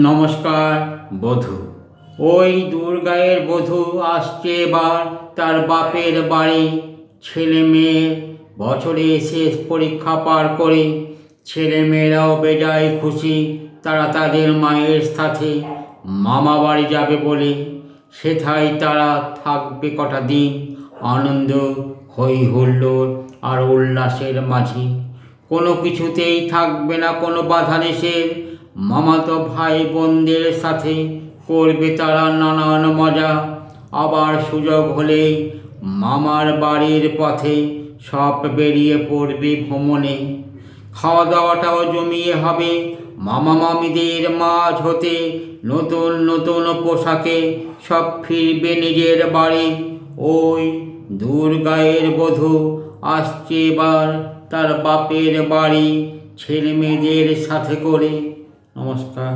নমস্কার বধূ। ওই দুর্গায়ের বধূ আসছে এবার তার বাপের বাড়ি। ছেলে মেয়ের বছরে শেষ পরীক্ষা পার করে ছেলেমেয়েরাও বেজায় খুশি। তারা তাদের মায়ের সাথে মামা বাড়ি যাবে বলে সেথায় তারা থাকবে কটা দিন আনন্দ, হই হুল্লোড় আর উল্লাসের মাঝে। কোনো কিছুতেই থাকবে না কোনো বাধা নিষেধ। মামাতো ভাই বোনদের সাথে করবে তারা নানান মজা। আবার সুযোগ হলে মামার বাড়ির পথে সব বেরিয়ে পড়বে ভ্রমণে। খাওয়া দাওয়াটাও জমিয়ে হবে মামা মামিদের মাঝ হতে। নতুন নতুন পোশাকে সব ফিরবে নিজের বাড়ি। ওই দুর্গায়ের বধূ আসছে এবার তার বাপের বাড়ি ছেলে মেয়েদের সাথে করে। নমস্কার।